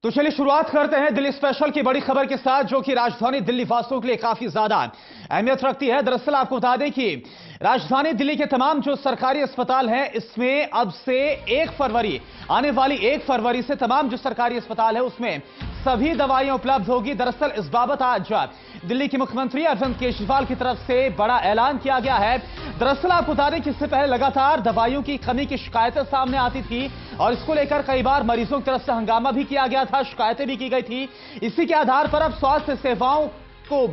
तो चलिए शुरुआत करते हैं दिल्ली स्पेशल की बड़ी खबर के साथ, जो कि राजधानी दिल्ली वासियों के लिए काफी ज्यादा अहमियत रखती है। दरअसल आपको बता दें कि राजधानी दिल्ली के तमाम जो सरकारी अस्पताल हैं, इसमें अब से 1 फरवरी आने वाली 1 फरवरी से तमाम जो सरकारी अस्पताल है उसमें सभी दवाइयां उपलब्ध होगी। दरअसल इस बाबत आज दिल्ली के मुख्यमंत्री अरविंद केजरीवाल की तरफ से बड़ा ऐलान किया गया है। दरअसल आपको बता दें कि इससे पहले लगातार दवाइयों की कमी की शिकायतें सामने आती थी और इसको लेकर कई बार मरीजों की तरफ से हंगामा भी किया गया था, शिकायतें भी की गई थी। इसी के आधार पर अब स्वास्थ्य सेवाओं को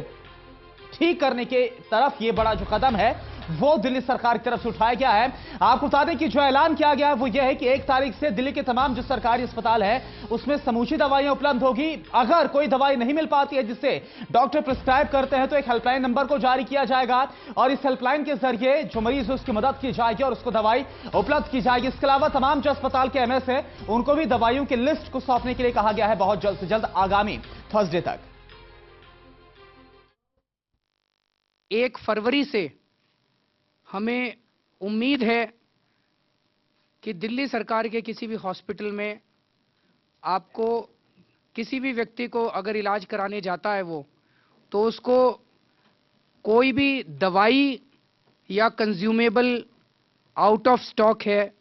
ठीक करने के तरफ यह बड़ा जो कदम है वो दिल्ली सरकार की तरफ से उठाया गया है। आपको बता दें कि जो ऐलान किया गया है वो यह है कि 1 तारीख से दिल्ली के तमाम जो सरकारी अस्पताल है उसमें समूची दवाइयां उपलब्ध होगी। अगर कोई दवाई नहीं मिल पाती है जिसे डॉक्टर प्रिस्क्राइब करते हैं तो एक हेल्पलाइन नंबर को जारी किया जाएगा और इस हेल्पलाइन के जरिए जो मरीज है उसकी मदद की जाएगी और उसको दवाई उपलब्ध की जाएगी। इसके अलावा तमाम जो अस्पताल के एमएस है उनको भी दवाइयों की लिस्ट को सौंपने के लिए कहा गया है बहुत जल्द से जल्द, आगामी थर्सडे तक। 1 फरवरी से हमें उम्मीद है कि दिल्ली सरकार के किसी भी हॉस्पिटल में आपको किसी भी व्यक्ति को अगर इलाज कराने जाता है वो तो उसको कोई भी दवाई या कंज्यूमेबल आउट ऑफ स्टॉक है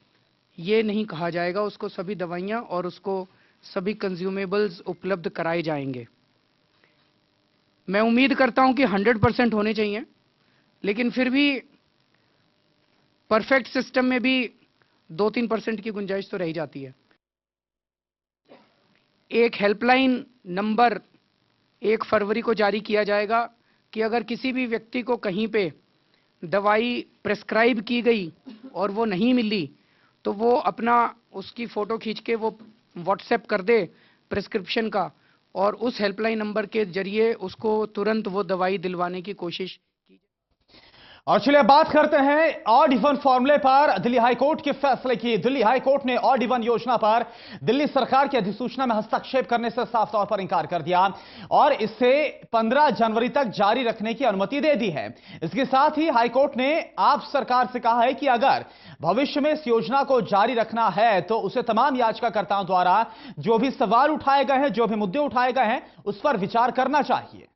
ये नहीं कहा जाएगा। उसको सभी दवाइयाँ और उसको सभी कंज्यूमेबल्स उपलब्ध कराए जाएंगे। मैं उम्मीद करता हूं कि 100% होने चाहिए, लेकिन फिर भी परफेक्ट सिस्टम में भी 2-3% की गुंजाइश तो रह जाती है। एक हेल्पलाइन नंबर 1 फरवरी को जारी किया जाएगा कि अगर किसी भी व्यक्ति को कहीं पे दवाई प्रेस्क्राइब की गई और वो नहीं मिली तो वो अपना उसकी फोटो खींच के वो व्हाट्सएप कर दे प्रिस्क्रिप्शन का और उस हेल्पलाइन नंबर के जरिए उसको तुरंत वो दवाई दिलवाने की कोशिश। और चलिए बात करते हैं ऑड इवन फॉर्मूले पर दिल्ली हाईकोर्ट के फैसले की। दिल्ली हाईकोर्ट ने ऑड इवन योजना पर दिल्ली सरकार की अधिसूचना में हस्तक्षेप करने से साफ तौर पर इंकार कर दिया और इसे 15 जनवरी तक जारी रखने की अनुमति दे दी है। इसके साथ ही हाईकोर्ट ने आप सरकार से कहा है कि अगर भविष्य में इस योजना को जारी रखना है तो उसे तमाम याचिकाकर्ताओं द्वारा जो भी सवाल उठाए गए हैं, जो भी मुद्दे उठाए गए हैं, उस पर विचार करना चाहिए।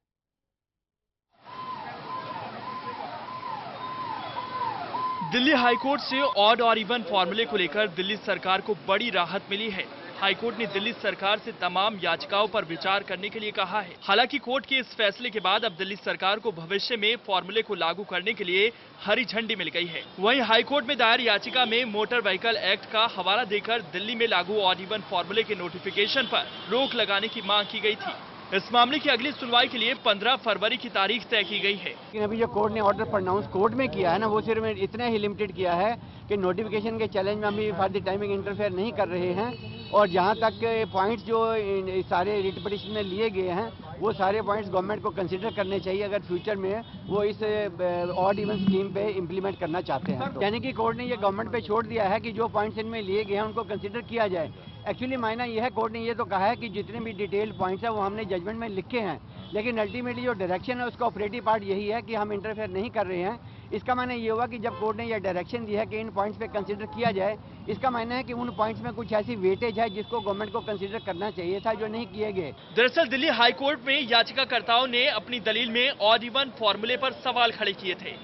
दिल्ली हाईकोर्ट से ऑड और इवन फॉर्मूले को लेकर दिल्ली सरकार को बड़ी राहत मिली है। हाईकोर्ट ने दिल्ली सरकार से तमाम याचिकाओं पर विचार करने के लिए कहा है। हालांकि कोर्ट के इस फैसले के बाद अब दिल्ली सरकार को भविष्य में फॉर्मूले को लागू करने के लिए हरी झंडी मिल गई है। वहीं हाईकोर्ट में दायर याचिका में मोटर व्हीकल एक्ट का हवाला देकर दिल्ली में लागू ऑड इवन फॉर्मूले के नोटिफिकेशन पर रोक लगाने की मांग की गई थी। इस मामले की अगली सुनवाई के लिए 15 फरवरी की तारीख तय की गई है। लेकिन अभी जो कोर्ट ने ऑर्डर प्रोनाउंस कोर्ट में किया है ना, वो सिर्फ इतना ही लिमिटेड किया है कि नोटिफिकेशन के चैलेंज में हम भी फॉर द टाइमिंग इंटरफेयर नहीं कर रहे हैं और जहां तक पॉइंट्स जो सारे रिट पिटीशन में लिए गए हैं वो सारे पॉइंट्स गवर्नमेंट को कंसीडर करने चाहिए अगर फ्यूचर में वो इस ऑड इवन स्कीम पे इम्प्लीमेंट करना चाहते हैं। तो यानी कि कोर्ट ने ये गवर्नमेंट पे छोड़ दिया है कि जो पॉइंट्स इनमें लिए गए हैं उनको कंसीडर किया जाए। एक्चुअली मायना यह है, कोर्ट ने ये तो कहा है कि जितने भी डिटेल्ड पॉइंट्स हैं वो हमने जजमेंट में लिखे हैं, लेकिन अल्टीमेटली जो डायरेक्शन है उसका ऑपरेटिव पार्ट यही है कि हम इंटरफेयर नहीं कर रहे हैं। इसका मायना ये हुआ कि जब कोर्ट ने यह डायरेक्शन दिया है कि इन पॉइंट्स पे कंसीडर किया जाए, इसका मायना है कि उन पॉइंट्स में कुछ ऐसी वेटेज है जिसको गवर्नमेंट को कंसीडर करना चाहिए था, जो नहीं किए गए। दरअसल दिल्ली हाईकोर्ट में याचिकाकर्ताओं ने अपनी दलील में ऑड इवन फॉर्मूले पर सवाल खड़े किए थे।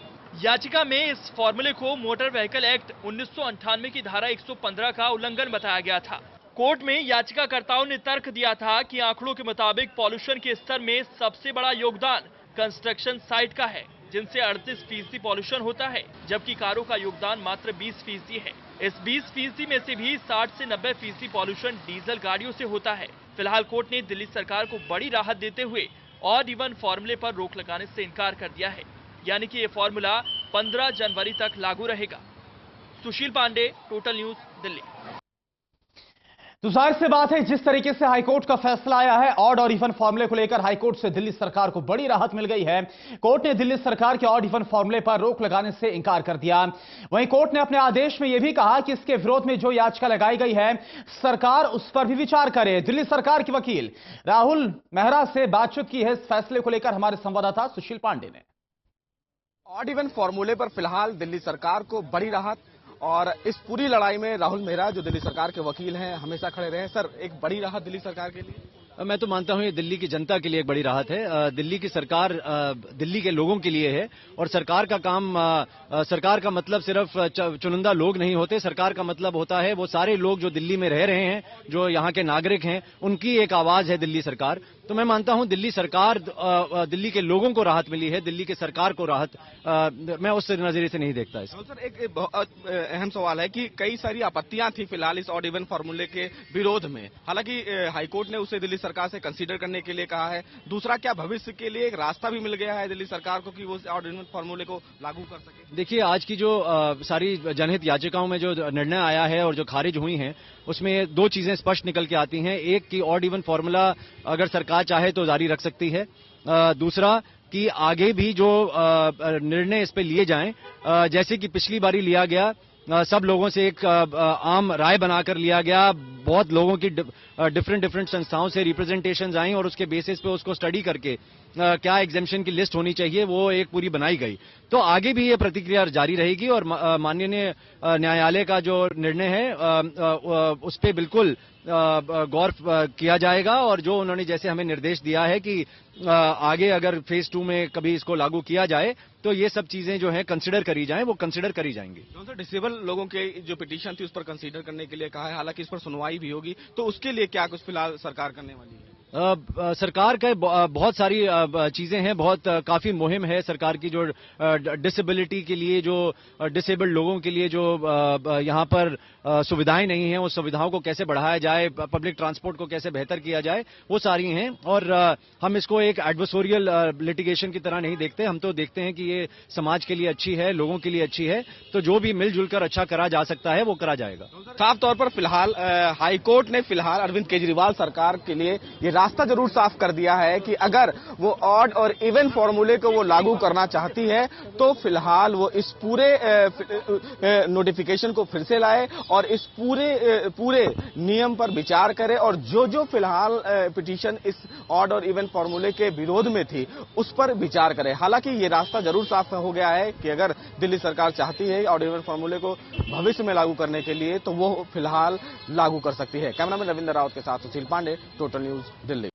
याचिका में इस फॉर्मूले को मोटर व्हीकल एक्ट 1998 की धारा 115 का उल्लंघन बताया गया था। कोर्ट में याचिकाकर्ताओं ने तर्क दिया था कि आंकड़ों के मुताबिक पॉल्यूशन के स्तर में सबसे बड़ा योगदान कंस्ट्रक्शन साइट का है, जिनसे 38% पॉल्यूशन होता है, जबकि कारों का योगदान मात्र 20% है। इस 20% में से भी 60 से 90% पॉल्यूशन डीजल गाड़ियों से होता है। फिलहाल कोर्ट ने दिल्ली सरकार को बड़ी राहत देते हुए ऑड इवन फॉर्मूले पर रोक लगाने से इनकार कर दिया है, यानी कि ये फॉर्मूला 15 जनवरी तक लागू रहेगा। सुशील पांडे, टोटल न्यूज, दिल्ली। तो जाहिर सी बात है, जिस तरीके से हाईकोर्ट का फैसला आया है ऑड और इवन फॉर्मूले को लेकर हाईकोर्ट से दिल्ली सरकार को बड़ी राहत मिल गई है। कोर्ट ने दिल्ली सरकार के ऑड इवन फॉर्मूले पर रोक लगाने से इंकार कर दिया। वहीं कोर्ट ने अपने आदेश में यह भी कहा कि इसके विरोध में जो याचिका लगाई गई है सरकार उस पर भी विचार करे। दिल्ली सरकार के वकील राहुल मेहरा से बातचीत की है इस फैसले को लेकर हमारे संवाददाता सुशील पांडे ने। ऑड इवन फॉर्मूले पर फिलहाल दिल्ली सरकार को बड़ी राहत और इस पूरी लड़ाई में राहुल मेहरा जो दिल्ली सरकार के वकील हैं हमेशा खड़े रहे। सर, एक बड़ी राहत दिल्ली सरकार के लिए? मैं तो मानता हूं ये दिल्ली की जनता के लिए एक बड़ी राहत है। दिल्ली की सरकार दिल्ली के लोगों के लिए है और सरकार का काम, सरकार का मतलब सिर्फ चुनिंदा लोग नहीं होते। सरकार का मतलब होता है वो सारे लोग जो दिल्ली में रह रहे हैं, जो यहाँ के नागरिक हैं, उनकी एक आवाज है दिल्ली सरकार। तो मैं मानता हूं दिल्ली सरकार, दिल्ली के लोगों को राहत मिली है, दिल्ली की सरकार को राहत, मैं उस नजरिए से नहीं देखता इसको। सर, एक बहुत अहम सवाल है कि कई सारी आपत्तियां थी फिलहाल इस ऑड इवन फॉर्मूले के विरोध में। हालांकि हाईकोर्ट ने उसे दिल्ली सरकार से कंसीडर करने के लिए कहा है। दूसरा, क्या भविष्य के लिए एक रास्ता भी मिल गया है दिल्ली सरकार को कि वो ऑड इवन फॉर्मूले को लागू कर सके? देखिए, आज की जो सारी जनहित याचिकाओं में जो निर्णय आया है और जो खारिज हुई हैं, उसमें दो चीजें स्पष्ट निकल के आती हैं। एक कि ऑड इवन फॉर्मूला अगर सरकार चाहे तो जारी रख सकती है। दूसरा कि आगे भी जो निर्णय इस पे लिए जाएं, जैसे कि पिछली बारी लिया गया, सब लोगों से एक आम राय बनाकर लिया गया, बहुत लोगों की डिफरेंट संस्थाओं से रिप्रेजेंटेशंस आई और उसके बेसिस पे उसको स्टडी करके क्या एग्जेम्पशन की लिस्ट होनी चाहिए वो एक पूरी बनाई गई। तो आगे भी ये प्रतिक्रिया जारी रहेगी और माननीय न्यायालय का जो निर्णय है उस पे बिल्कुल गौर किया जाएगा और जो उन्होंने जैसे हमें निर्देश दिया है कि आगे अगर फेज 2 में कभी इसको लागू किया जाए तो ये सब चीजें जो है कंसिडर करी जाएं, वो कंसिडर करी जाएंगी। सर, डिसेबल लोगों के जो पिटीशन थी उस पर कंसीडर करने के लिए कहा है, हालांकि इस पर सुनवाई भी होगी, तो उसके लिए क्या कुछ फिलहाल सरकार करने वाली है? सरकार का बहुत सारी चीजें हैं, काफी मुहिम है सरकार की, जो डिसेबिलिटी के लिए, जो डिसेबल्ड लोगों के लिए जो यहाँ पर सुविधाएं नहीं हैं, उस सुविधाओं को कैसे बढ़ाया जाए, पब्लिक ट्रांसपोर्ट को कैसे बेहतर किया जाए, वो सारी हैं। और हम इसको एक एडवर्सोरियल लिटिगेशन की तरह नहीं देखते, हम तो देखते हैं कि ये समाज के लिए अच्छी है, लोगों के लिए अच्छी है, तो जो भी मिलजुल कर अच्छा करा जा सकता है वो करा जाएगा। साफ तौर पर फिलहाल हाईकोर्ट ने फिलहाल अरविंद केजरीवाल सरकार के लिए ये रास्ता जरूर साफ कर दिया है कि अगर वो ऑड और इवन फॉर्मूले को वो लागू करना चाहती है तो फिलहाल वो इस पूरे नोटिफिकेशन को फिर से लाए और इस पूरे नियम पर विचार करे और जो फिलहाल पिटीशन इस ऑड और इवन फॉर्मूले के विरोध में थी उस पर विचार करे। हालांकि ये रास्ता जरूर साफ हो गया है कि अगर दिल्ली सरकार चाहती है ऑड इवन फॉर्मूले को भविष्य में लागू करने के लिए तो वो फिलहाल लागू कर सकती है। कैमरामैन रविंद्र रावत के साथ सुशील पांडे, टोटल न्यूज, दिल्ली।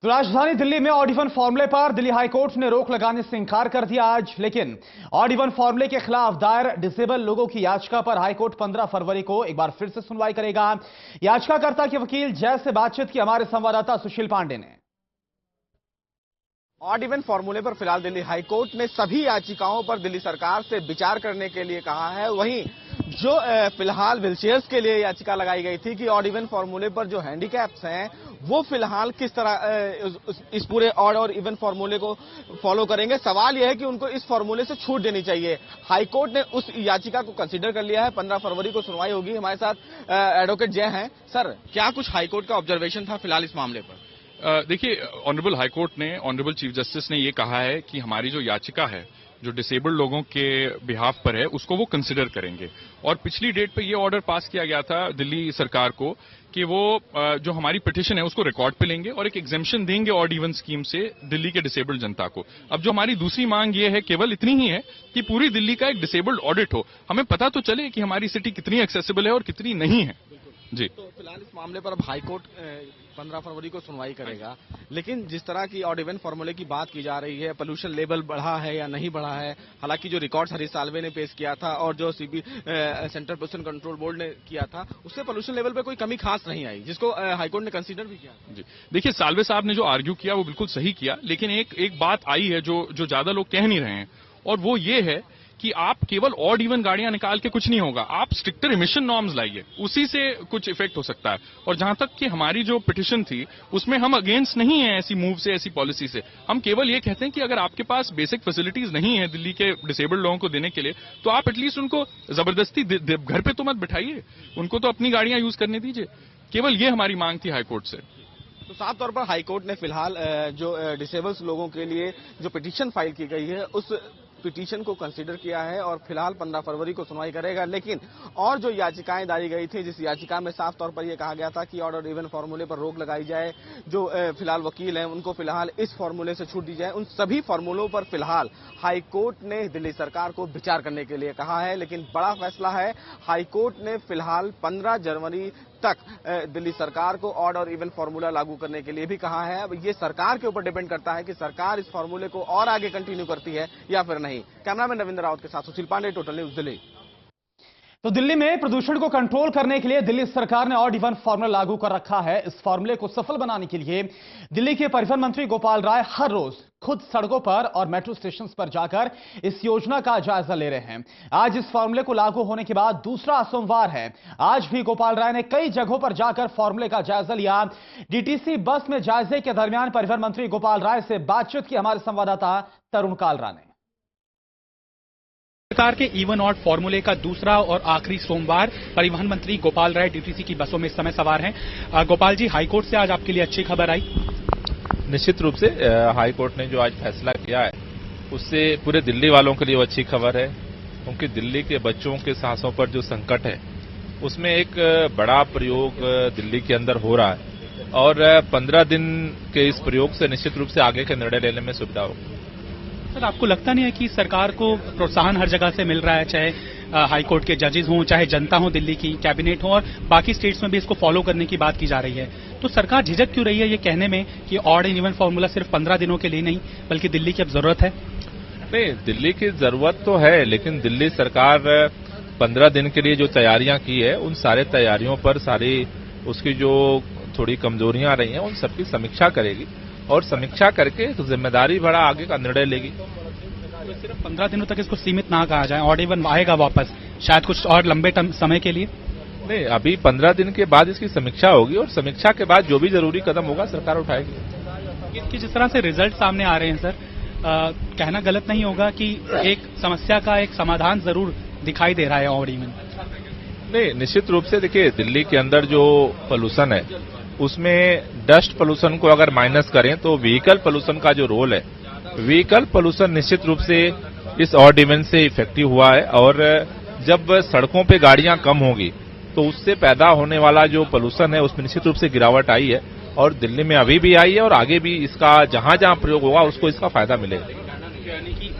तो राजधानी दिल्ली में ऑड इवन फॉर्मूले पर दिल्ली हाईकोर्ट ने रोक लगाने से इंकार कर दिया आज, लेकिन ऑड इवन फॉर्मूले के खिलाफ दायर डिसेबल लोगों की याचिका पर हाईकोर्ट 15 फरवरी को एक बार फिर से सुनवाई करेगा। याचिकाकर्ता के वकील जय से बातचीत की हमारे संवाददाता सुशील पांडे ने। ऑड इवन फॉर्मूले पर फिलहाल दिल्ली हाईकोर्ट ने सभी याचिकाओं पर दिल्ली सरकार से विचार करने के लिए कहा है। वहीं जो फिलहाल व्हीलचेयर्स के लिए याचिका लगाई गई थी कि ऑड इवन फॉर्मूले पर जो हैंडीकैप्स हैं वो फिलहाल किस तरह इस पूरे ऑड और इवन फॉर्मूले को फॉलो करेंगे, सवाल यह है कि उनको इस फॉर्मूले से छूट देनी चाहिए। हाईकोर्ट ने उस याचिका को कंसीडर कर लिया है। 15 फरवरी को सुनवाई होगी। हमारे साथ एडवोकेट जय हैं। सर, क्या कुछ हाईकोर्ट का ऑब्जर्वेशन था फिलहाल इस मामले पर? देखिए, ऑनरेबल हाईकोर्ट ने, ऑनरेबल चीफ जस्टिस ने ये कहा है कि हमारी जो याचिका है जो डिसेबल्ड लोगों के बिहाफ पर है उसको वो कंसिडर करेंगे। और पिछली डेट पे ये ऑर्डर पास किया गया था दिल्ली सरकार को कि वो जो हमारी पिटीशन है उसको रिकॉर्ड पे लेंगे और एक एग्जेम्पशन देंगे ऑड इवन स्कीम से दिल्ली के डिसेबल्ड जनता को। अब जो हमारी दूसरी मांग ये है, केवल इतनी ही है कि पूरी दिल्ली का एक डिसेबल्ड ऑडिट हो, हमें पता तो चले कि हमारी सिटी कितनी एक्सेसिबल है और कितनी नहीं है। जी, तो फिलहाल इस मामले पर अब हाईकोर्ट 15 फरवरी को सुनवाई करेगा, लेकिन जिस तरह की ऑड इवन फॉर्मूले की बात की जा रही है, पोल्यूशन लेवल बढ़ा है या नहीं बढ़ा है, हालांकि जो रिकॉर्ड्स हरीश साल्वे ने पेश किया था और जो सेंट्रल पोल्यूशन कंट्रोल बोर्ड ने किया था उससे पोल्यूशन लेवल पे कोई कमी खास नहीं आई, जिसको हाईकोर्ट ने कंसीडर भी किया। जी, देखिए, साल्वे साहब ने जो आर्ग्यू किया वो बिल्कुल सही किया, लेकिन एक बात आई है जो ज्यादा लोग कह नहीं रहे हैं और वो ये है कि आप केवल ऑड इवन गाड़ियां निकाल के कुछ नहीं होगा, आप स्ट्रिक्टर इमिशन नॉर्म्स लाइए, उसी से कुछ इफेक्ट हो सकता है। और जहां तक कि हमारी जो पिटीशन थी उसमें हम अगेंस्ट नहीं है ऐसी मूव से, ऐसी पॉलिसी से। हम केवल ये कहते हैं कि अगर आपके पास बेसिक फैसिलिटीज नहीं है दिल्ली के डिसेबल्ड लोगों को देने के लिए तो आप एटलीस्ट उनको जबरदस्ती घर पे तो मत बिठाइए, उनको तो अपनी गाड़ियां यूज करने दीजिए। केवल ये हमारी मांग थी हाईकोर्ट से। तो साफ तौर पर हाईकोर्ट ने फिलहाल जो डिसेबल्स लोगों के लिए जो पिटीशन फाइल की गई है उस पिटीशन को कंसीडर किया है और फिलहाल 15 फरवरी को सुनवाई करेगा। लेकिन और जो याचिकाएं दायर गई थी, जिस याचिका में साफ तौर पर यह कहा गया था कि ऑड और इवन फॉर्मूले पर रोक लगाई जाए, जो फिलहाल वकील हैं उनको फिलहाल इस फॉर्मूले से छूट दी जाए, उन सभी फॉर्मूलों पर फिलहाल हाईकोर्ट ने दिल्ली सरकार को विचार करने के लिए कहा है। लेकिन बड़ा फैसला है, हाईकोर्ट ने फिलहाल 15 जनवरी तक दिल्ली सरकार को ऑड और इवन फॉर्मूला लागू करने के लिए भी कहा है। अब ये सरकार के ऊपर डिपेंड करता है कि सरकार इस फॉर्मूले को और आगे कंटिन्यू करती है या फिर नहीं। कैमरामैन रविंद्र रावत के साथ सुशील पांडे, टोटल न्यूज दिल्ली। तो दिल्ली में प्रदूषण को कंट्रोल करने के लिए दिल्ली सरकार ने ऑड इवन फॉर्मूला लागू कर रखा है। इस फॉर्मूले को सफल बनाने के लिए दिल्ली के परिवहन मंत्री गोपाल राय हर रोज खुद सड़कों पर और मेट्रो स्टेशन पर जाकर इस योजना का जायजा ले रहे हैं। आज इस फॉर्मूले को लागू होने के बाद दूसरा सोमवार है। आज भी गोपाल राय ने कई जगहों पर जाकर फॉर्मूले का जायजा लिया। डीटीसी बस में जायजे के दरमियान परिवहन मंत्री गोपाल राय से बातचीत की हमारे संवाददाता तरुण कालरा ने। सरकार के इवन ऑड फॉर्मूले का दूसरा और आखिरी सोमवार, परिवहन मंत्री गोपाल राय डीटीसी की बसों में इस समय सवार हैं। गोपाल जी, हाईकोर्ट से आज आपके लिए अच्छी खबर आई? निश्चित रूप से हाईकोर्ट ने जो आज फैसला किया है उससे पूरे दिल्ली वालों के लिए वो अच्छी खबर है, क्योंकि दिल्ली के बच्चों के सांसों पर जो संकट है उसमें एक बड़ा प्रयोग दिल्ली के अंदर हो रहा है और 15 दिन के इस प्रयोग से निश्चित रूप से आगे के निर्णय लेने में सुविधा होगी। सर, आपको लगता नहीं है कि सरकार को प्रोत्साहन हर जगह से मिल रहा है, चाहे हाईकोर्ट के जजेस हों, चाहे जनता हो, दिल्ली की कैबिनेट हो और बाकी स्टेट्स में भी इसको फॉलो करने की बात की जा रही है, तो सरकार झिझक क्यों रही है ये कहने में कि ऑड एंड इवन फॉर्मूला सिर्फ 15 दिनों के लिए नहीं बल्कि दिल्ली की अब जरूरत है? नहीं, दिल्ली की जरूरत तो है, लेकिन दिल्ली सरकार 15 दिन के लिए जो तैयारियां की है उन सारे तैयारियों पर सारी उसकी जो थोड़ी कमजोरियां रही हैं उन सबकी समीक्षा करेगी और समीक्षा करके तो जिम्मेदारी भरा आगे का निर्णय लेगी। तो सिर्फ 15 दिनों तक इसको सीमित ना कहा जाए, ऑड इवन आएगा वापस शायद कुछ और लंबे समय के लिए? नहीं, अभी 15 दिन के बाद इसकी समीक्षा होगी और समीक्षा के बाद जो भी जरूरी कदम होगा सरकार उठाएगी। इसकी जिस तरह से रिजल्ट सामने आ रहे हैं सर, कहना गलत नहीं होगा कि एक समस्या का एक समाधान जरूर दिखाई दे रहा है ऑड इवन? नहीं, निश्चित रूप से देखिए, दिल्ली के अंदर जो पोल्यूशन है उसमें डस्ट पोल्यूशन को अगर माइनस करें तो व्हीकल पोल्यूशन का जो रोल है, व्हीकल पोल्यूशन निश्चित रूप से इस ऑड इवन से इफेक्टिव हुआ है और जब सड़कों पे गाड़ियां कम होगी तो उससे पैदा होने वाला जो पोल्यूशन है उसमें निश्चित रूप से गिरावट आई है और दिल्ली में अभी भी आई है और आगे भी इसका जहां जहां प्रयोग होगा उसको इसका फायदा मिलेगा। यानी कि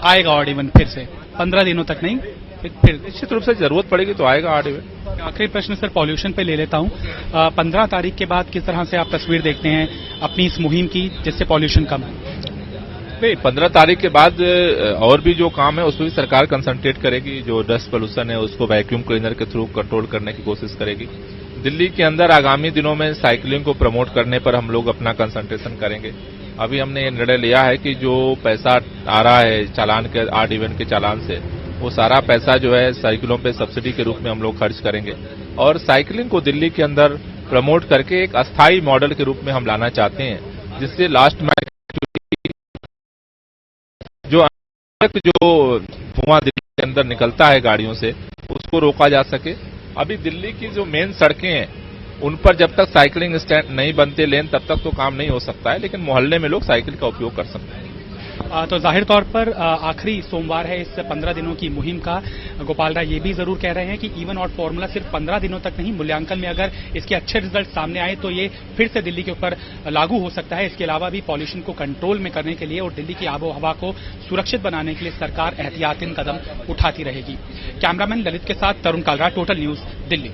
आएगा ऑड इवन फिर से 15 दिनों तक नहीं, फिर निश्चित रूप से जरूरत पड़ेगी तो आएगा ऑड इवन। आखिरी प्रश्न सर पॉल्यूशन पे ले लेता हूं। 15 तारीख के बाद किस तरह से आप तस्वीर देखते हैं अपनी इस मुहिम की जिससे पॉल्यूशन कम है? नहीं, 15 तारीख के बाद और भी जो काम है उसमें भी सरकार कंसंट्रेट करेगी। जो डस्ट पोल्यूशन है उसको वैक्यूम क्लीनर के थ्रू कंट्रोल करने की कोशिश करेगी। दिल्ली के अंदर आगामी दिनों में साइकिलिंग को प्रमोट करने पर हम लोग अपना कंसंट्रेशन करेंगे। अभी हमने ये निर्णय लिया है कि जो पैसा आ रहा है चालान के, ऑड इवन के चालान से, वो सारा पैसा जो है साइकिलों पे सब्सिडी के रूप में हम लोग खर्च करेंगे और साइकिलिंग को दिल्ली के अंदर प्रमोट करके एक अस्थायी मॉडल के रूप में हम लाना चाहते हैं, जिससे लास्ट में जो धुआं दिल्ली के अंदर निकलता है गाड़ियों से उसको रोका जा सके। अभी दिल्ली की जो मेन सड़कें हैं उन पर जब तक साइकिलिंग स्टैंड नहीं बनते लेन तब तक तो काम नहीं हो सकता है, लेकिन मोहल्ले में लोग साइकिल का उपयोग कर सकते हैं। तो जाहिर तौर पर आखिरी सोमवार है इस 15 दिनों की मुहिम का। गोपाल राय ये भी जरूर कह रहे हैं कि इवन ऑड फॉर्मूला सिर्फ 15 दिनों तक नहीं, मूल्यांकन में अगर इसके अच्छे रिजल्ट सामने आए तो ये फिर से दिल्ली के ऊपर लागू हो सकता है। इसके अलावा भी पॉल्यूशन को कंट्रोल में करने के लिए और दिल्ली की आबो हवा को सुरक्षित बनाने के लिए सरकार एहतियाती कदम उठाती रहेगी। कैमरामैन ललित के साथ तरुण कालरा, टोटल न्यूज, दिल्ली।